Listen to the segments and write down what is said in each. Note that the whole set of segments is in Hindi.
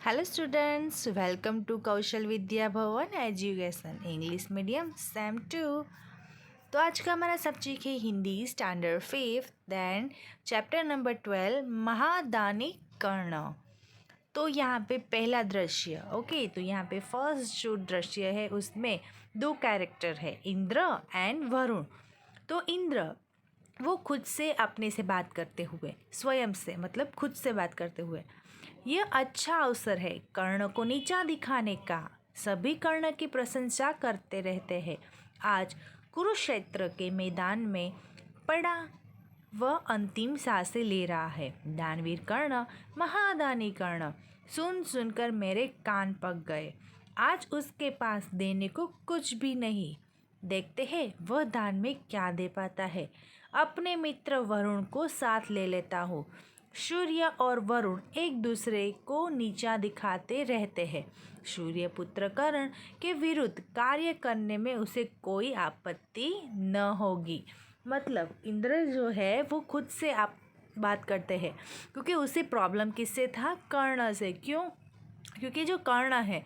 Hello students, welcome to Kaushal Vidya Bhavan education English medium same 2। तो आज का हमारा सब्जेक्ट है Hindi standard 5th then chapter number 12 महादानी कर्ण। तो यहाँ पे पहला दृश्य ओके, तो यहाँ पे फर्स्ट जो दृश्य है उसमें दो कैरेक्टर है, इंद्र एंड वरुण। तो इंद्र वो खुद से अपने से बात करते हुए, स्वयं से मतलब खुद से बात करते हुए, यह अच्छा अवसर है कर्ण को नीचा दिखाने का। सभी कर्ण की प्रशंसा करते रहते हैं। आज कुरुक्षेत्र के मैदान में पड़ा वह अंतिम सांसें ले रहा है। दानवीर कर्ण, महादानी कर्ण, सुन सुनकर मेरे कान पक गए। आज उसके पास देने को कुछ भी नहीं। देखते हैं वह दान में क्या दे पाता है। अपने मित्र वरुण को साथ ले लेता हूँ। सूर्य और वरुण एक दूसरे को नीचा दिखाते रहते हैं। सूर्य पुत्र कर्ण के विरुद्ध कार्य करने में उसे कोई आपत्ति न होगी। मतलब इंद्र जो है वो खुद से आप बात करते हैं, क्योंकि उसे प्रॉब्लम किससे था? कर्ण से। क्यों? क्योंकि जो कर्ण है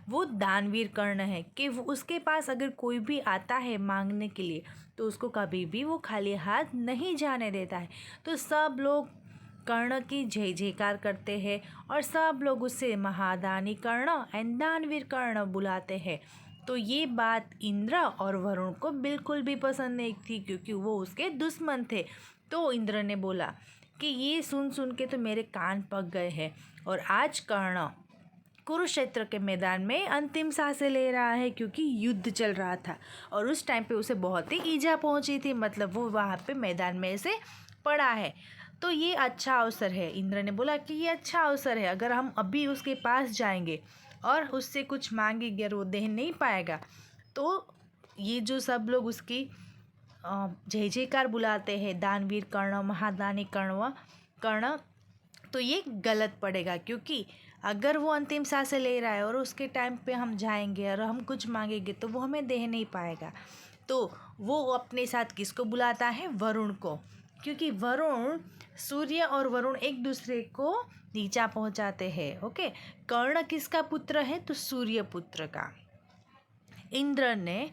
वो दानवीर कर्ण है कि उसके पास अगर कोई भी आता है मांगने के लिए तो उसको कभी भी वो खाली हाथ नहीं जाने देता है। तो सब लोग कर्ण की जय जयकार करते हैं और सब लोग उसे महादानी कर्ण एंड दानवीर कर्ण बुलाते हैं। तो ये बात इंद्र और वरुण को बिल्कुल भी पसंद नहीं थी, क्योंकि वो उसके दुश्मन थे। तो इंद्र ने बोला कि ये सुन सुन के तो मेरे कान पक गए हैं, और आज कर्ण कुरुक्षेत्र के मैदान में अंतिम सांसें ले रहा है, क्योंकि युद्ध चल रहा था और उस टाइम पे उसे बहुत ही ईजा पहुंची थी। मतलब वो वहाँ पे मैदान में से पड़ा है। तो ये अच्छा अवसर है। इंद्र ने बोला कि ये अच्छा अवसर है, अगर हम अभी उसके पास जाएंगे और उससे कुछ मांगेंगे और वो दे नहीं पाएगा तो ये जो सब लोग उसकी जय जयकार बुलाते हैं, दानवीर कर्ण, महादानी कर्ण, तो ये गलत पड़ेगा। क्योंकि अगर वो अंतिम सांसें ले रहा है और उसके टाइम पे हम जाएंगे और हम कुछ मांगेंगे तो वो हमें दे नहीं पाएगा। तो वो अपने साथ किसको बुलाता है? वरुण को। क्योंकि वरुण, सूर्य और वरुण एक दूसरे को नीचा पहुंचाते हैं। ओके, कर्ण किसका पुत्र है? तो सूर्य पुत्र का। इंद्र ने,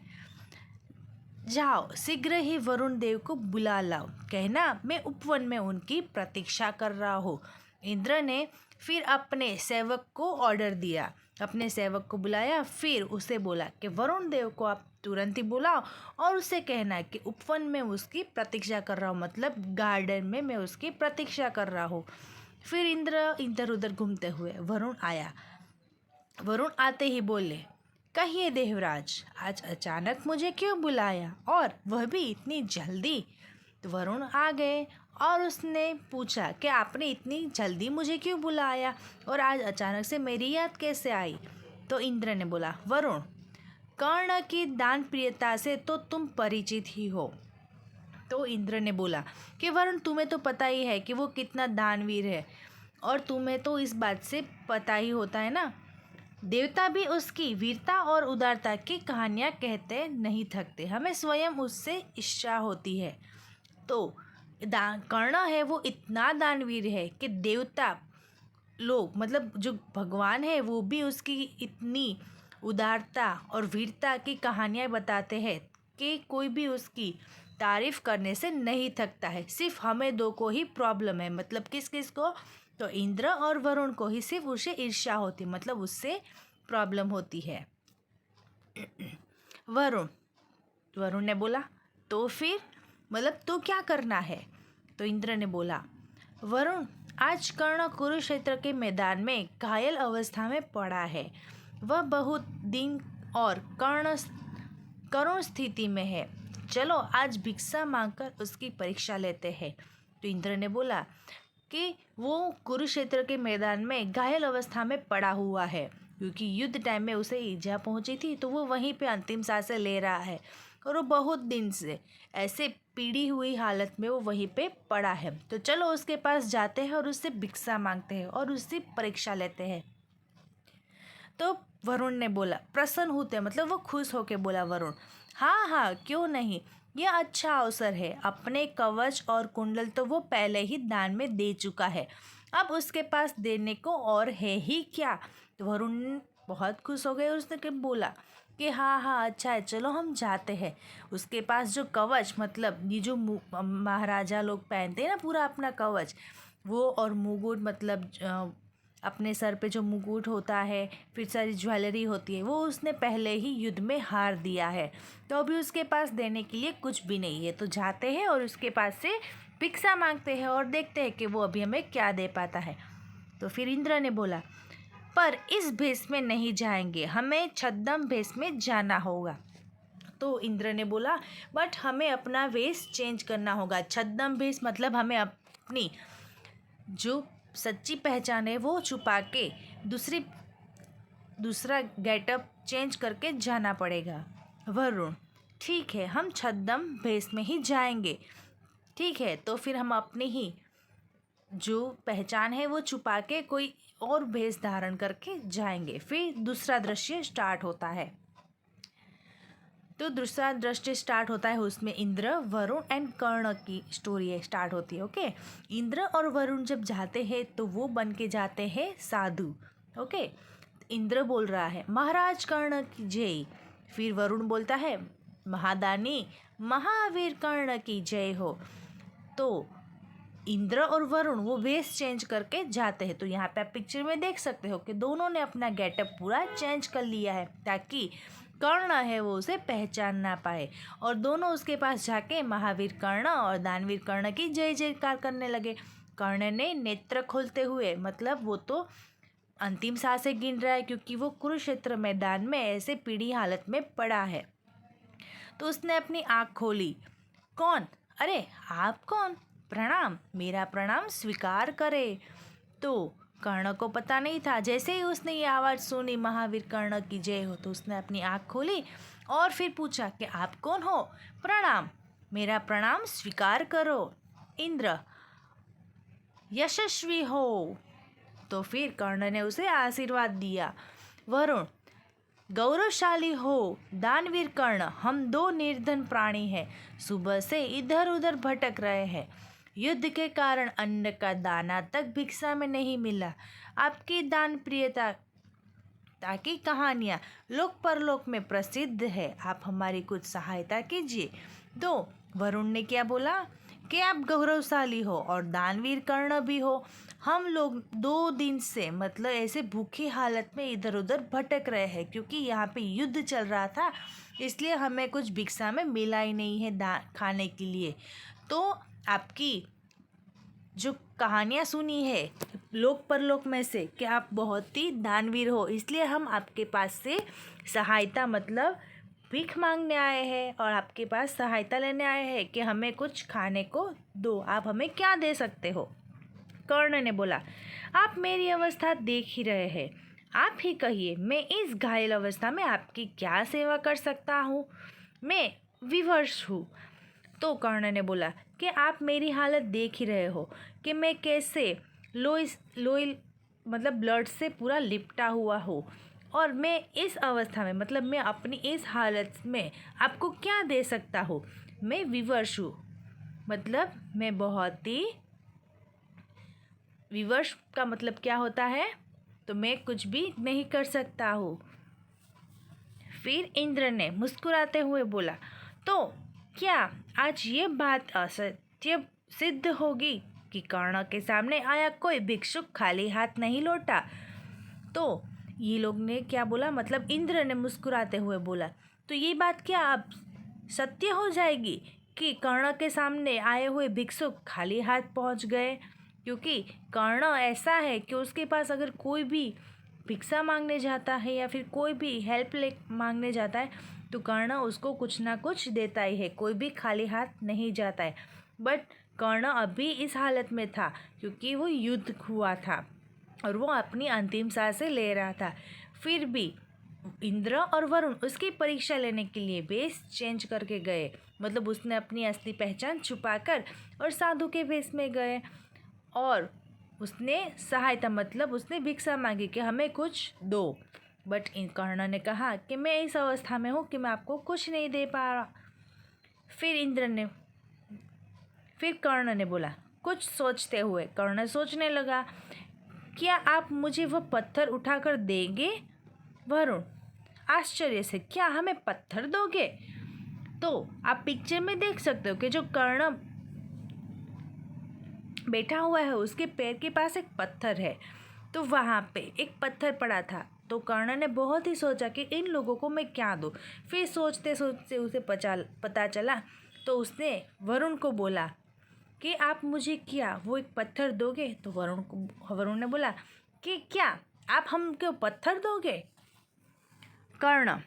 जाओ शीघ्र ही वरुण देव को बुला लाओ, कहना मैं उपवन में उनकी प्रतीक्षा कर रहा हूँ। इंद्र ने फिर अपने सेवक को ऑर्डर दिया, अपने सेवक को बुलाया, फिर उसे बोला कि वरुण देव को आप तुरंत ही बुलाओ और उससे कहना कि उपवन में उसकी प्रतीक्षा कर रहा हूँ, मतलब गार्डन में मैं उसकी प्रतीक्षा कर रहा हूँ। फिर इंद्र इधर उधर घूमते हुए वरुण आया। वरुण आते ही बोले, कहिए देवराज, आज अचानक मुझे क्यों बुलाया, और वह भी इतनी जल्दी? तो वरुण आ गए और उसने पूछा कि आपने इतनी जल्दी मुझे क्यों बुलाया और आज अचानक से मेरी याद कैसे आई? तो इंद्र ने बोला, वरुण, कर्ण की दान प्रियता से तो तुम परिचित ही हो। तो इंद्र ने बोला कि वरुण, तुम्हें तो पता ही है कि वो कितना दानवीर है, और तुम्हें तो इस बात से पता ही होता है ना, देवता भी उसकी वीरता और उदारता की कहानियाँ कहते नहीं थकते, हमें स्वयं उससे इच्छा होती है। तो कर्ण है वो इतना दानवीर है कि देवता लोग, मतलब जो भगवान है, वो भी उसकी इतनी उदारता और वीरता की कहानियाँ बताते हैं कि कोई भी उसकी तारीफ करने से नहीं थकता है। सिर्फ हमें दो को ही प्रॉब्लम है, मतलब किस किस को? तो इंद्र और वरुण को ही सिर्फ उसे ईर्ष्या होती, मतलब उससे प्रॉब्लम होती है। वरुण वरुण ने बोला, तो फिर मतलब तो क्या करना है? तो इंद्र ने बोला, वरुण, आज कर्ण कुरुक्षेत्र के मैदान में घायल अवस्था में पड़ा है। वह बहुत दिन और करुण स्थिति में है। चलो आज भिक्षा मांगकर उसकी परीक्षा लेते हैं। तो इंद्र ने बोला कि वो कुरुक्षेत्र के मैदान में घायल अवस्था में पड़ा हुआ है, क्योंकि युद्ध टाइम में उसे ईजा पहुंची थी, तो वो वहीं पे अंतिम सांसें ले रहा है और वो बहुत दिन से ऐसे पीड़ी हुई हालत में वो वहीं पे पड़ा है। तो चलो उसके पास जाते हैं और उससे भिक्षा मांगते हैं और उससे परीक्षा लेते हैं। तो वरुण ने बोला, प्रसन्न होते, मतलब वो खुश होके बोला वरुण, हाँ हाँ क्यों नहीं, यह अच्छा अवसर है। अपने कवच और कुंडल तो वो पहले ही दान में दे चुका है, अब उसके पास देने को और है ही क्या। तो वरुण बहुत खुश हो गए, उसने बोला कि हाँ हाँ अच्छा है, चलो हम जाते हैं। उसके पास जो कवच, मतलब ये जो महाराजा लोग पहनते हैं ना पूरा अपना कवच, वो और मुकुट, मतलब अपने सर पे जो मुकुट होता है, फिर सारी ज्वेलरी होती है, वो उसने पहले ही युद्ध में हार दिया है। तो अभी उसके पास देने के लिए कुछ भी नहीं है। तो जाते हैं और उसके पास से भिक्षा मांगते हैं और देखते हैं कि वो अभी हमें क्या दे पाता है। तो फिर इंद्र ने बोला, पर इस भेष में नहीं जाएंगे, हमें छद्म भेष में जाना होगा। तो इंद्र ने बोला, बट हमें अपना वेश चेंज करना होगा। छद्म भेष मतलब हमें अपनी जो सच्ची पहचान है वो छुपा के दूसरा गेटअप चेंज करके जाना पड़ेगा। वरुण, ठीक है, हम छद्म भेष में ही जाएंगे। ठीक है, तो फिर हम अपनी ही जो पहचान है वो छुपा के कोई और भेष धारण करके जाएंगे। फिर दूसरा दृश्य स्टार्ट होता है। तो दूसरा दृश्य स्टार्ट होता है, उसमें इंद्र, वरुण एंड कर्ण की स्टोरी स्टार्ट होती है। ओके, इंद्र और वरुण जब जाते हैं तो वो बन के जाते हैं साधु। ओके, इंद्र बोल रहा है, महाराज कर्ण की जय। फिर वरुण बोलता है, महादानी महावीर कर्ण की जय हो। तो इंद्र और वरुण वो वेश चेंज करके जाते हैं। तो यहाँ पे आप पिक्चर में देख सकते हो कि दोनों ने अपना गेटअप पूरा चेंज कर लिया है, ताकि कर्ण है वो उसे पहचान ना पाए। और दोनों उसके पास जाके महावीर कर्ण और दानवीर कर्ण की जय जयकार करने लगे। कर्ण ने नेत्र खोलते हुए, मतलब वो तो अंतिम सांसें गिन रहा है, क्योंकि वो कुरुक्षेत्र मैदान में ऐसे पीड़ी हालत में पड़ा है। तो उसने अपनी आँख खोली। कौन? अरे आप कौन? प्रणाम, मेरा प्रणाम स्वीकार करे। तो कर्ण को पता नहीं था। जैसे ही उसने ये आवाज़ सुनी, महावीर कर्ण की जय हो, तो उसने अपनी आँख खोली और फिर पूछा कि आप कौन हो? प्रणाम, मेरा प्रणाम स्वीकार करो। इंद्र, यशस्वी हो। तो फिर कर्ण ने उसे आशीर्वाद दिया। वरुण, गौरवशाली हो। दानवीर कर्ण, हम दो निर्धन प्राणी हैं, सुबह से इधर उधर भटक रहे हैं। युद्ध के कारण अन्न का दाना तक भिक्षा में नहीं मिला। आपकी दान प्रियता ताकि कहानियाँ लोक परलोक में प्रसिद्ध है। आप हमारी कुछ सहायता कीजिए। तो वरुण ने क्या बोला कि आप गौरवशाली हो और दानवीर कर्ण भी हो। हम लोग 2 दिन से, मतलब ऐसे भूखी हालत में इधर उधर भटक रहे हैं, क्योंकि यहाँ पे युद्ध चल रहा था, इसलिए हमें कुछ भिक्षा में मिला ही नहीं है खाने के लिए। तो आपकी जो कहानियाँ सुनी है लोक परलोक में से कि आप बहुत ही दानवीर हो, इसलिए हम आपके पास से सहायता, मतलब भीख मांगने आए हैं और आपके पास सहायता लेने आए हैं कि हमें कुछ खाने को दो। आप हमें क्या दे सकते हो? कर्ण ने बोला, आप मेरी अवस्था देख ही रहे हैं, आप ही कहिए, मैं इस घायल अवस्था में आपकी क्या सेवा कर सकता हूँ? मैं विवश हूँ। तो कर्ण ने बोला कि आप मेरी हालत देख ही रहे हो कि मैं कैसे लोई मतलब ब्लड से पूरा लिपटा हुआ हो, और मैं इस अवस्था में, मतलब मैं अपनी इस हालत में आपको क्या दे सकता हूँ? मैं विवश हूँ, मतलब मैं बहुत ही, विवश का मतलब क्या होता है? तो मैं कुछ भी नहीं कर सकता हूँ। फिर इंद्र ने मुस्कुराते हुए बोला, तो क्या आज ये बात असत्य सिद्ध होगी कि कर्ण के सामने आया कोई भिक्षुक खाली हाथ नहीं लौटा? तो ये लोग ने क्या बोला, मतलब इंद्र ने मुस्कुराते हुए बोला, तो ये बात क्या अब सत्य हो जाएगी कि कर्ण के सामने आए हुए भिक्षुक खाली हाथ पहुंच गए? क्योंकि कर्ण ऐसा है कि उसके पास अगर कोई भी भिक्षा मांगने जाता है या फिर कोई भी हेल्प मांगने जाता है, तो कर्ण उसको कुछ ना कुछ देता ही है, कोई भी खाली हाथ नहीं जाता है। बट कर्ण अभी इस हालत में था क्योंकि वो युद्ध हुआ था और वो अपनी अंतिम सांसें ले रहा था। फिर भी इंद्र और वरुण उसकी परीक्षा लेने के लिए वेश चेंज करके गए, मतलब उसने अपनी असली पहचान छुपाकर और साधु के वेश में गए और उसने सहायता, मतलब उसने भिक्षा मांगी कि हमें कुछ दो। बट इन कर्ण ने कहा कि मैं इस अवस्था में हूँ कि मैं आपको कुछ नहीं दे पा रहा। फिर कर्ण ने बोला, कुछ सोचते हुए कर्ण सोचने लगा, क्या आप मुझे वह पत्थर उठाकर देंगे? वरुण आश्चर्य से, क्या हमें पत्थर दोगे? तो आप पिक्चर में देख सकते हो कि जो कर्ण बैठा हुआ है उसके पैर के पास एक पत्थर है। तो वहाँ पे एक पत्थर पड़ा था। तो कर्ण ने बहुत ही सोचा कि इन लोगों को मैं क्या दूँ। फिर सोचते सोचते उसे पता चला। तो उसने वरुण को बोला कि आप मुझे क्या वो एक पत्थर दोगे? तो वरुण ने बोला कि क्या आप हमको पत्थर दोगे? कर्ण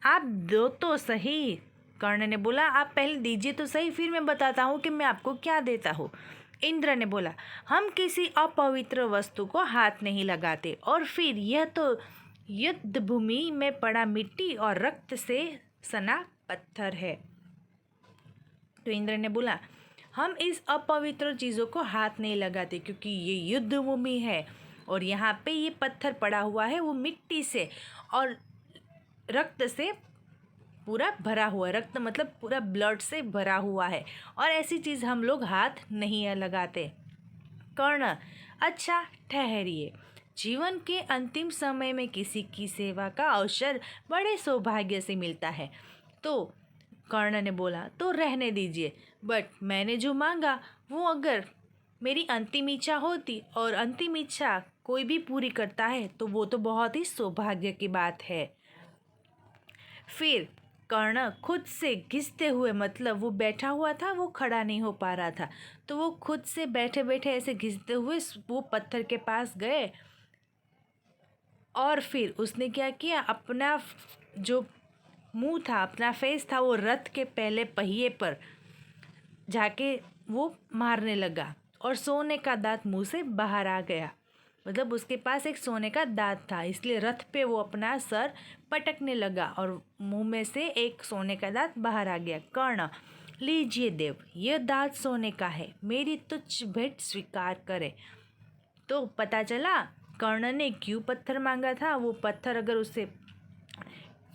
आप दो तो सही। कर्ण ने बोला, आप पहले दीजिए तो सही, फिर मैं बताता हूँ कि मैं आपको क्या देता हूँ। इंद्र ने बोला, हम किसी अपवित्र वस्तु को हाथ नहीं लगाते, और फिर यह तो युद्ध भूमि में पड़ा मिट्टी और रक्त से सना पत्थर है। तो इंद्र ने बोला, हम इस अपवित्र चीज़ों को हाथ नहीं लगाते क्योंकि ये युद्ध भूमि है और यहाँ पे ये पत्थर पड़ा हुआ है, वो मिट्टी से और रक्त से पूरा भरा हुआ है। रक्त मतलब पूरा ब्लड से भरा हुआ है, और ऐसी चीज़ हम लोग हाथ नहीं लगाते। कर्ण अच्छा ठहरिए, जीवन के अंतिम समय में किसी की सेवा का अवसर बड़े सौभाग्य से मिलता है। तो कर्ण ने बोला, तो रहने दीजिए, बट मैंने जो मांगा वो अगर मेरी अंतिम इच्छा होती, और अंतिम इच्छा कोई भी पूरी करता है तो वो तो बहुत ही सौभाग्य की बात है। फिर कर्ण खुद से घिसते हुए, मतलब वो बैठा हुआ था, वो खड़ा नहीं हो पा रहा था, तो वो खुद से बैठे बैठे ऐसे घिसते हुए वो पत्थर के पास गए, और फिर उसने क्या किया, अपना जो मुंह था, अपना फेस था, वो रथ के पहले पहिए पर जाके वो मारने लगा, और सोने का दांत मुंह से बाहर आ गया। मतलब उसके पास एक सोने का दांत था, इसलिए रथ पे वो अपना सर पटकने लगा और मुंह में से एक सोने का दांत बाहर आ गया। कर्ण लीजिए देव, यह दांत सोने का है, मेरी तुच्छ भेंट स्वीकार करे। तो पता चला कर्ण ने क्यों पत्थर मांगा था। वो पत्थर अगर उसे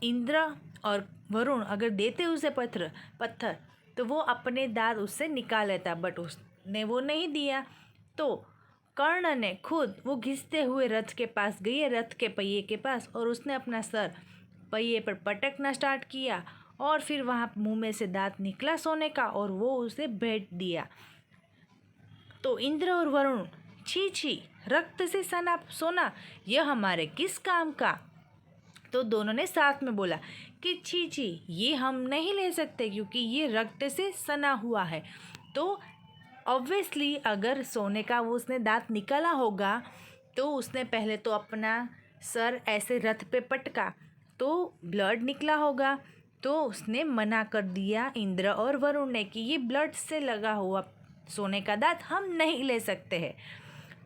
इंद्र और वरुण अगर देते उसे पत्थर तो वो अपने दांत उससे निकाल लेता, बट उसने वो नहीं दिया। तो कर्ण ने खुद वो घिसते हुए रथ के पास गई, रथ के पहिए के पास, और उसने अपना सर पहिए पर पटकना स्टार्ट किया, और फिर वहाँ मुंह में से दांत निकला सोने का, और वो उसे भेंट दिया। तो इंद्र और वरुण, छी छी, रक्त से सना सोना, यह हमारे किस काम का? तो दोनों ने साथ में बोला कि छी छी, ये हम नहीं ले सकते क्योंकि ये रक्त से सना हुआ है। तो ऑब्वियसली अगर सोने का वो उसने दांत निकाला होगा तो उसने पहले तो अपना सर ऐसे रथ पे पटका तो ब्लड निकला होगा। तो उसने मना कर दिया इंद्र और वरुण ने कि ये ब्लड से लगा हुआ सोने का दांत हम नहीं ले सकते हैं।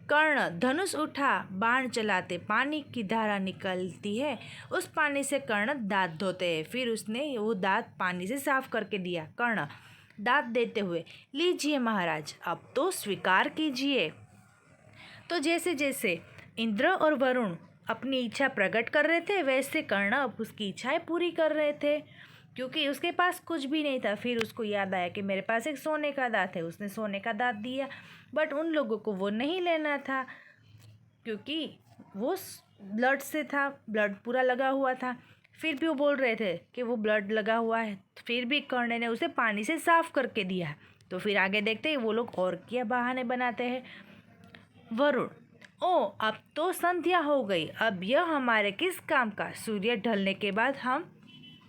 कर्ण धनुष उठा, बाण चलाते पानी की धारा निकलती है, उस पानी से कर्ण दांत धोते हैं। फिर उसने वो दांत पानी से साफ करके दिया। कर्ण दांत देते हुए, लीजिए महाराज, अब तो स्वीकार कीजिए। तो जैसे जैसे इंद्र और वरुण अपनी इच्छा प्रकट कर रहे थे, वैसे कर्ण अब उसकी इच्छाएं पूरी कर रहे थे, क्योंकि उसके पास कुछ भी नहीं था। फिर उसको याद आया कि मेरे पास एक सोने का दांत है, उसने सोने का दांत दिया, बट उन लोगों को वो नहीं लेना था क्योंकि वो ब्लड से था, ब्लड पूरा लगा हुआ था। फिर भी वो बोल रहे थे कि वो ब्लड लगा हुआ है, फिर भी कर्ण ने उसे पानी से साफ करके दिया। तो फिर आगे देखते हैं वो लोग और क्या बहाने बनाते हैं। वरुण, ओ अब तो संध्या हो गई, अब यह हमारे किस काम का? सूर्य ढलने के बाद हम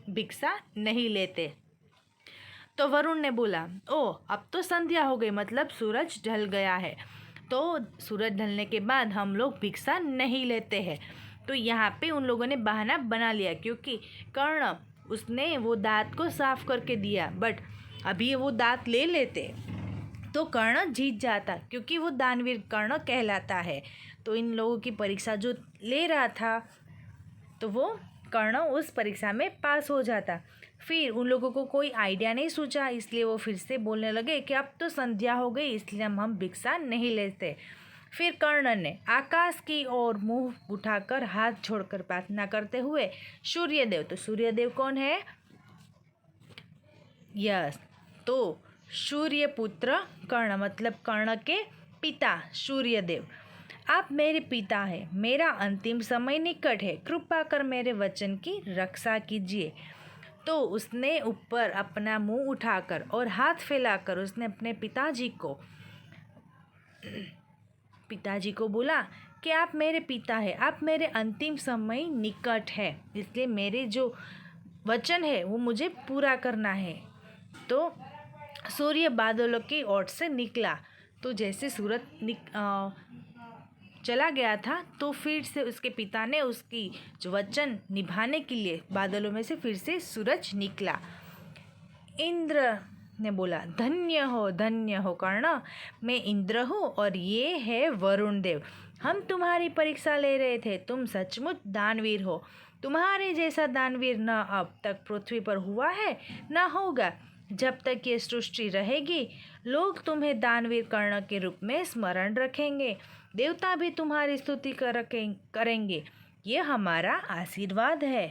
भिक्षा नहीं लेते। तो वरुण ने बोला, ओ अब तो संध्या हो गई, मतलब सूरज ढल गया है, तो सूरज ढलने के बाद हम लोग भिक्षा नहीं लेते हैं। तो यहाँ पे उन लोगों ने बहाना बना लिया क्योंकि कर्ण उसने वो दांत को साफ करके दिया, बट अभी वो दांत ले लेते तो कर्ण जीत जाता क्योंकि वो दानवीर कर्ण कहलाता है। तो इन लोगों की परीक्षा जो ले रहा था तो वो कर्ण उस परीक्षा में पास हो जाता। फिर उन लोगों को कोई आइडिया नहीं सूझा, इसलिए वो फिर से बोलने लगे कि अब तो संध्या हो गई, इसलिए हम भिक्षा नहीं लेते। फिर कर्ण ने आकाश की ओर मुंह उठाकर हाथ छोड़कर प्रार्थना करते हुए सूर्यदेव, तो सूर्यदेव कौन है? यस, तो सूर्यपुत्र कर्ण मतलब कर्ण के पिता सूर्यदेव, आप मेरे पिता हैं, मेरा अंतिम समय निकट है, कृपा कर मेरे वचन की रक्षा कीजिए। तो उसने ऊपर अपना मुंह उठाकर और हाथ फैलाकर उसने अपने पिताजी को बोला कि आप मेरे पिता हैं, आप मेरे अंतिम समय निकट है, इसलिए मेरे जो वचन है वो मुझे पूरा करना है। तो सूर्य बादलों की ओर से निकला, तो जैसे चला गया था, तो फिर से उसके पिता ने उसकी जो वचन निभाने के लिए बादलों में से फिर से सूरज निकला। इंद्र ने बोला, धन्य हो कर्ण, मैं इंद्र हूँ और ये है वरुण देव। हम तुम्हारी परीक्षा ले रहे थे, तुम सचमुच दानवीर हो। तुम्हारे जैसा दानवीर न अब तक पृथ्वी पर हुआ है न होगा। जब तक ये सृष्टि रहेगी लोग तुम्हें दानवीर कर्ण के रूप में स्मरण रखेंगे, देवता भी तुम्हारी स्तुति करेंगे। ये हमारा आशीर्वाद है।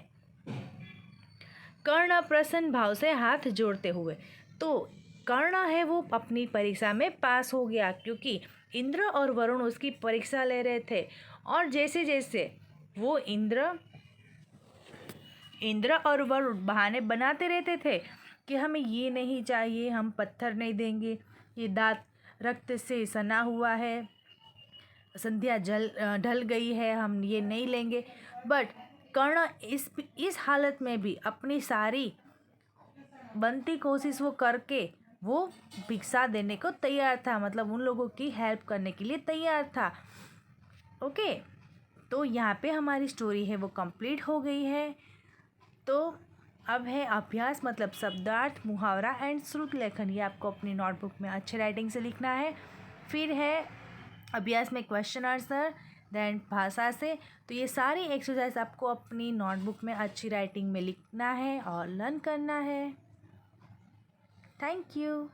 कर्ण प्रसन्न भाव से हाथ जोड़ते हुए, तो कर्ण है वो अपनी परीक्षा में पास हो गया, क्योंकि इंद्र और वरुण उसकी परीक्षा ले रहे थे। और जैसे जैसे वो इंद्र और वरुण बहाने बनाते रहते थे कि हमें ये नहीं चाहिए, हम पत्थर नहीं देंगे, ये दांत रक्त से सना हुआ है, संध्या ढल गई है, हम ये नहीं लेंगे। बट कर्ण इस हालत में भी अपनी सारी बनती कोशिश वो करके वो भिक्षा देने को तैयार था, मतलब उन लोगों की हेल्प करने के लिए तैयार था। ओके, तो यहाँ पे हमारी स्टोरी है वो कंप्लीट हो गई है। तो अब है अभ्यास, मतलब शब्दार्थ, मुहावरा एंड श्रुत लेखन। ये आपको अपनी नोटबुक में अच्छे राइटिंग से लिखना है। फिर है अभ्यास में क्वेश्चन आंसर, देन भाषा से। तो ये सारी एक्सरसाइज आपको अपनी नोटबुक में अच्छी राइटिंग में लिखना है और लर्न करना है। Thank you.